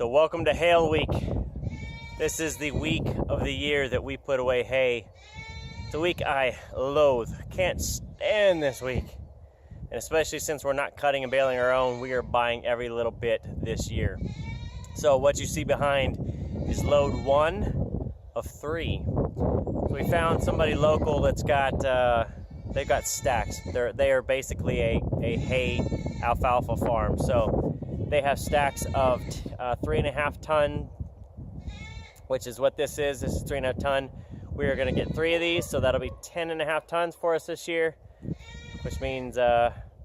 So welcome to Hayll week. This is the week of the year that we put away hay. It's a week I loathe. Can't stand this week. And especially since we're not cutting and baling our own, we are buying every little bit this year. So what you see behind is load 1 of 3. So we found somebody local that's got, they've got stacks. They are basically a hay alfalfa farm. So they have stacks of 3.5 ton, which is what this is. This is 3.5 ton. We are going to get 3 of these, so that'll be 10.5 tons for us this year, which means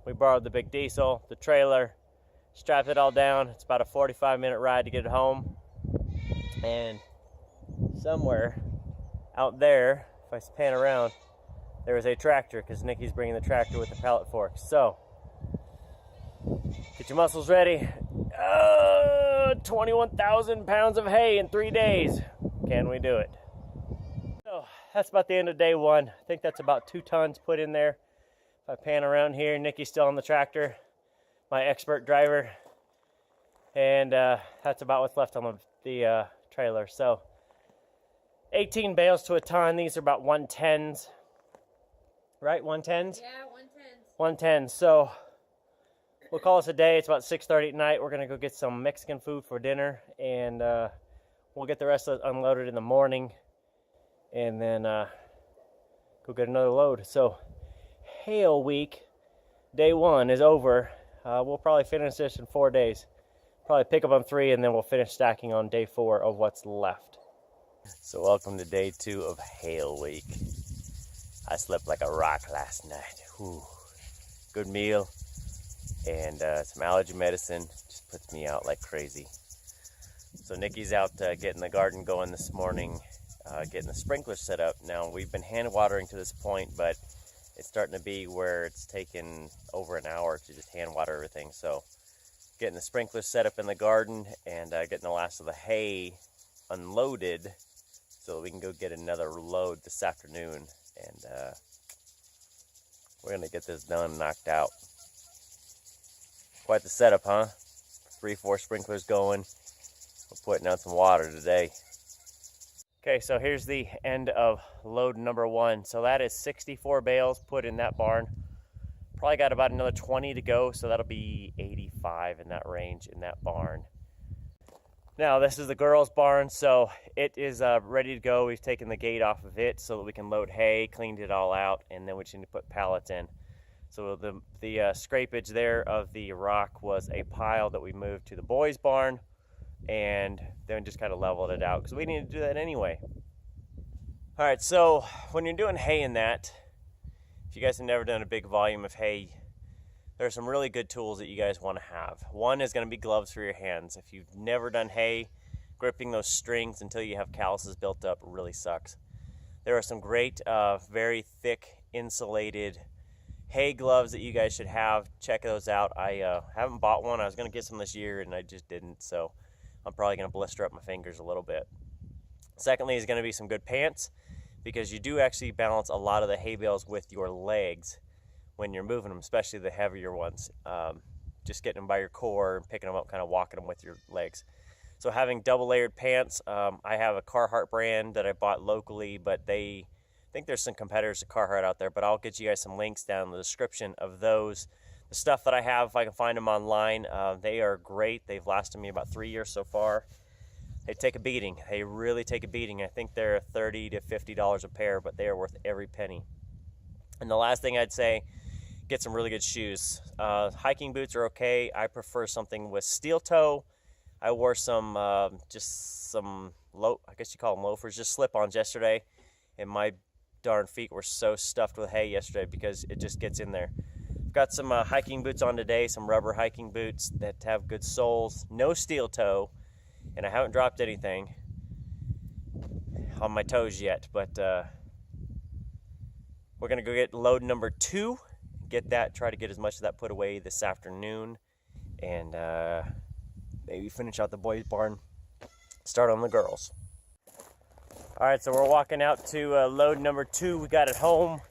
we borrowed the big diesel, the trailer, strapped it all down. It's about a 45-minute ride to get it home. And somewhere out there, if I pan around, there is a tractor, because Nikki's bringing the tractor with the pallet forks. So get your muscles ready. 21,000 pounds of hay in 3 days. Can we do it? So that's about the end of day 1. I think that's about 2 tons put in there. If I pan around here, Nikki's still on the tractor, my expert driver, and that's about what's left on the trailer. So 18 bales to a ton. These are about 110s, right? 110s? Yeah, 110s. 110. So we'll call this a day. It's about 6:30 at night. We're going to go get some Mexican food for dinner, and we'll get the rest of it unloaded in the morning, and then go get another load. So Hayll week, day 1 is over. We'll probably finish this in 4 days. Probably pick up on 3, and then we'll finish stacking on day 4 of what's left. So welcome to day 2 of Hayll week. I slept like a rock last night. Whew. Good meal. And some allergy medicine just puts me out like crazy. So Nikki's out getting the garden going this morning, getting the sprinklers set up. Now we've been hand watering to this point, but it's starting to be where it's taken over an hour to just hand water everything. So getting the sprinklers set up in the garden and getting the last of the hay unloaded so we can go get another load this afternoon. And we're gonna get this done and knocked out. Quite the setup, huh? 3-4 sprinklers going. We're putting out some water today. Okay, so here's the end of load number 1. So that is 64 bales put in that barn. Probably got about another 20 to go, so that'll be 85 in that range in that barn. Now this is the girls' barn, so it is ready to go. We've taken the gate off of it so that we can load hay, cleaned it all out, and then we just need to put pallets in. So the scrapage there of the rock was a pile that we moved to the boys' barn, and then just kind of leveled it out because we need to do that anyway. All right, so when you're doing hay in that, if you guys have never done a big volume of hay, there are some really good tools that you guys want to have. One is going to be gloves for your hands. If you've never done hay, gripping those strings until you have calluses built up really sucks. There are some great, very thick, insulated hay gloves that you guys should have. Check those out. I haven't bought one. I was going to get some this year and I just didn't, so I'm probably going to blister up my fingers a little bit. Secondly is going to be some good pants, because you do actually balance a lot of the hay bales with your legs when you're moving them, especially the heavier ones. Just getting them by your core and picking them up, kind of walking them with your legs. So having double layered pants, I have a Carhartt brand that I bought locally, but I think there's some competitors to Carhartt out there, but I'll get you guys some links down in the description of those. The stuff that I have, if I can find them online, they are great. They've lasted me about 3 years so far. They take a beating. They really take a beating. I think they're $30 to $50 a pair, but they are worth every penny. And the last thing I'd say, get some really good shoes. Hiking boots are okay. I prefer something with steel toe. I wore some, just some I guess you call them loafers, just slip-ons yesterday, and my darn feet were so stuffed with hay yesterday because it just gets in there. I've got some hiking boots on today, some rubber hiking boots that have good soles, no steel toe, and I haven't dropped anything on my toes yet, but we're gonna go get load number 2, get that, try to get as much of that put away this afternoon, and maybe finish out the boys' barn, start on the girls. All right, so we're walking out to load number 2. We got it home.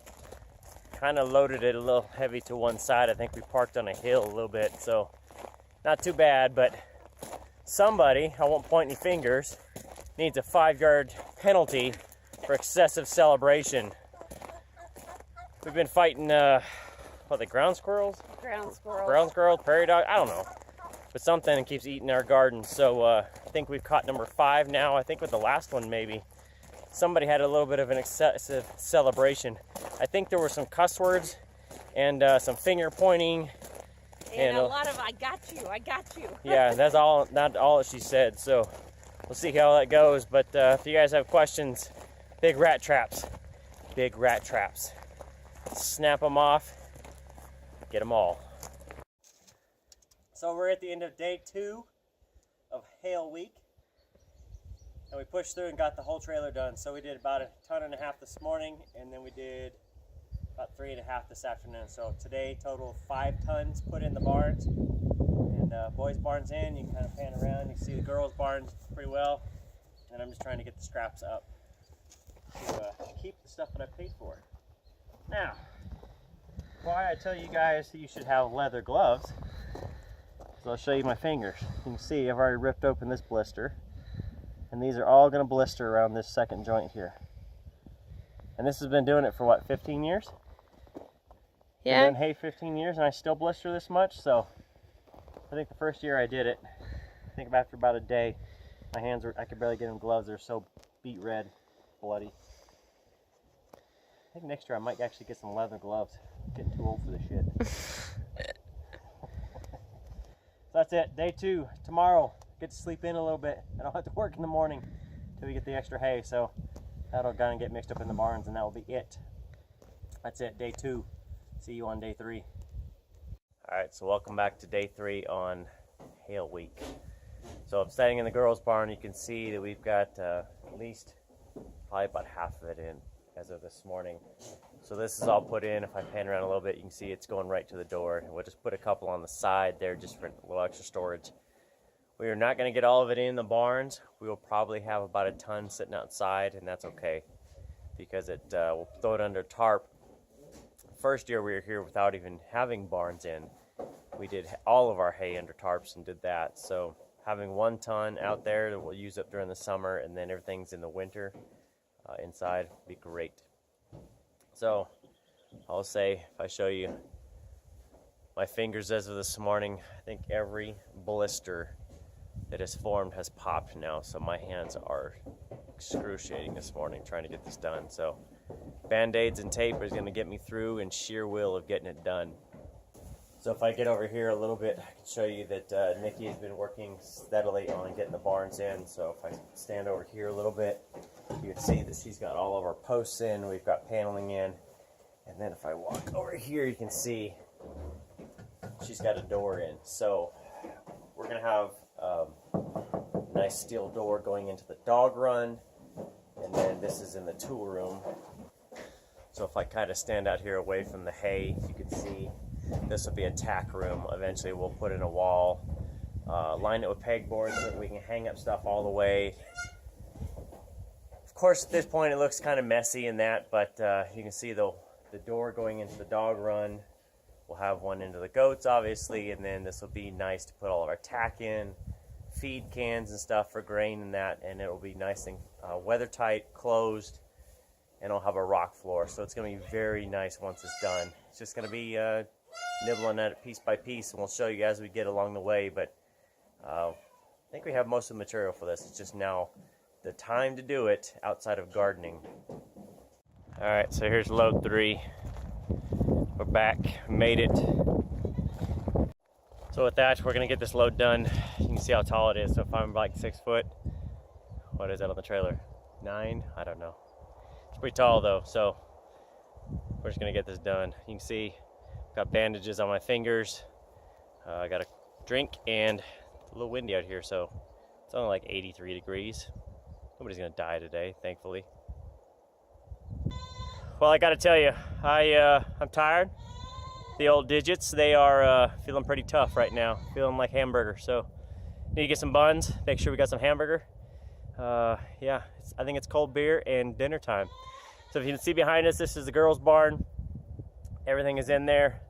Kind of loaded it a little heavy to one side. I think we parked on a hill a little bit, so not too bad, but somebody, I won't point any fingers, needs a 5-yard penalty for excessive celebration. We've been fighting, what, the ground squirrels? Ground squirrels, prairie dog, I don't know. But something keeps eating our garden. So I think we've caught number 5 now. I think with the last one maybe. Somebody had a little bit of an excessive celebration. I think there were some cuss words and some finger pointing. And a lot of, I got you. Yeah, that's all, not all that she said. So we'll see how that goes. But if you guys have questions, big rat traps. Snap them off, get them all. So we're at the end of day 2 of Hayll week. And we pushed through and got the whole trailer done. So we did about 1.5 tons this morning, and then we did about 3.5 this afternoon. So today, total of 5 tons put in the barns. And boys' barn's in, you can kind of pan around, you can see the girls' barns pretty well. And I'm just trying to get the scraps up to keep the stuff that I paid for. Now, why I tell you guys that you should have leather gloves, so I'll show you my fingers. You can see I've already ripped open this blister, and these are all going to blister around this second joint here. And this has been doing it for what, 15 years? Yeah. Been doing hay 15 years, and I still blister this much. So I think the first year I did it, I think after about a day, my hands were, I could barely get them gloves. They're so beet red, bloody. I think next year I might actually get some leather gloves. I'm getting too old for this shit. So that's it, day 2. Tomorrow, get to sleep in a little bit. I don't have to work in the morning until we get the extra hay. So that'll kind of get mixed up in the barns, and that will be it. That's it, day 2. See you on day 3. All right, so welcome back to day 3 on Hayll week. So I'm standing in the girls' barn. You can see that we've got at least probably about half of it in as of this morning. So this is all put in. If I pan around a little bit, you can see it's going right to the door. And we'll just put a couple on the side there just for a little extra storage. We are not going to get all of it in the barns. We will probably have about 1 ton sitting outside, and that's okay because we'll throw it under tarp. First year we were here without even having barns in. We did all of our hay under tarps and did that. So having 1 ton out there that we'll use up during the summer, and then everything's in the winter inside would be great. So I'll say, if I show you my fingers as of this morning, I think every blister that has formed has popped now. So my hands are excruciating this morning trying to get this done. So Band-Aids and tape is going to get me through, and sheer will of getting it done. So if I get over here a little bit, I can show you that Nikki has been working steadily on getting the barns in. So if I stand over here a little bit, you can see that she's got all of our posts in, we've got paneling in. And then if I walk over here, you can see she's got a door in. So we're going to have a nice steel door going into the dog run. And then this is in the tool room. So if I kind of stand out here away from the hay, you can see this will be a tack room. Eventually we'll put in a wall, line it with pegboards so that we can hang up stuff all the way. Of course, at this point it looks kind of messy in that, but you can see the door going into the dog run. We'll have one into the goats, obviously, and then this will be nice to put all of our tack in, feed cans and stuff for grain and that, and it will be nice and weather tight, closed, and it'll have a rock floor. So it's going to be very nice once it's done. It's just going to be nibbling at it piece by piece, and we'll show you as we get along the way. But I think we have most of the material for this. It's just now the time to do it outside of gardening. All right, so here's load 3. We're back, made it. So with that, we're gonna get this load done. You can see how tall it is. So if I'm like 6 foot, what is that on the trailer? 9? I don't know. It's pretty tall though, so we're just gonna get this done. You can see I've got bandages on my fingers. I got a drink, and it's a little windy out here, so it's only like 83 degrees. Nobody's gonna die today, thankfully. Well, I gotta tell you, I'm tired. The old digits, they are feeling pretty tough right now, feeling like hamburger. So need to get some buns, make sure we got some hamburger. Yeah, I think it's cold beer and dinner time. So if you can see behind us, this is the girls' barn. Everything is in there.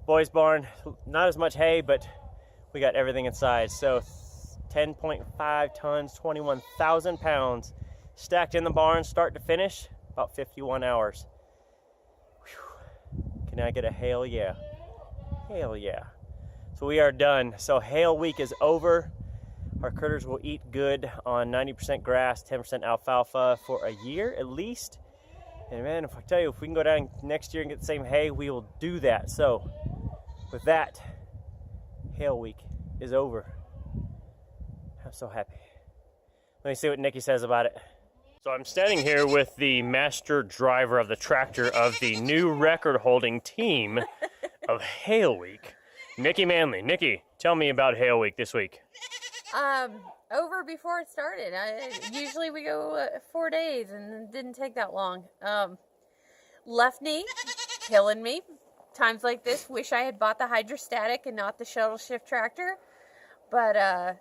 Boys' barn, not as much hay, but we got everything inside. So 10.5 tons, 21,000 pounds, stacked in the barn, start to finish, about 51 hours. Whew. Can I get a Hayll yeah? Hayll yeah. So we are done. So Hayll week is over. Our critters will eat good on 90% grass, 10% alfalfa for a year at least. And man, if I tell you, if we can go down next year and get the same hay, we will do that. So with that, Hayll week is over. I'm so happy. Let me see what Nikki says about it. So I'm standing here with the master driver of the tractor of the new record-holding team of Hayll week, Nikki Manley. Nikki, tell me about Hayll week this week. Over before it started. Usually we go 4 days, and it didn't take that long. Left knee, killing me. Times like this, wish I had bought the hydrostatic and not the shuttle shift tractor. But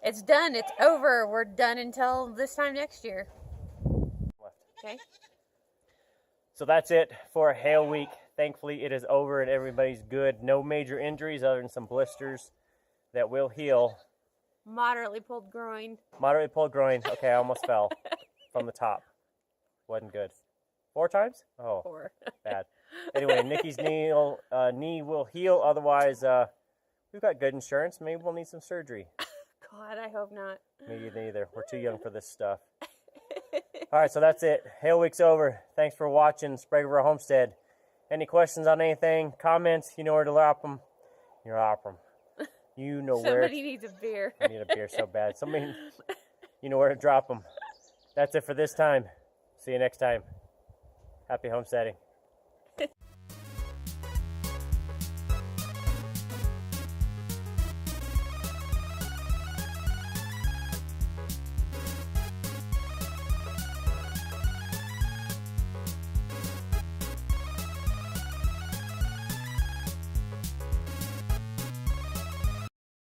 it's done. It's over. We're done until this time next year. Okay. So that's it for Hayll week. Thankfully, it is over and everybody's good. No major injuries other than some blisters that will heal. Moderately pulled groin. Moderately pulled groin. Okay, I almost fell from the top. Wasn't good. 4 times? Oh, 4. bad. Anyway, Nikki's knee will heal. Otherwise, we've got good insurance. Maybe we'll need some surgery. God, I hope not. Me neither. We're too young for this stuff. All right, so that's it. Hayll week's over. Thanks for watching Sprague River Homestead. Any questions on anything, comments, you know where to drop them. You drop them. You know where. Somebody needs a beer. I need a beer so bad. Somebody, you know where to drop them. That's it for this time. See you next time. Happy homesteading.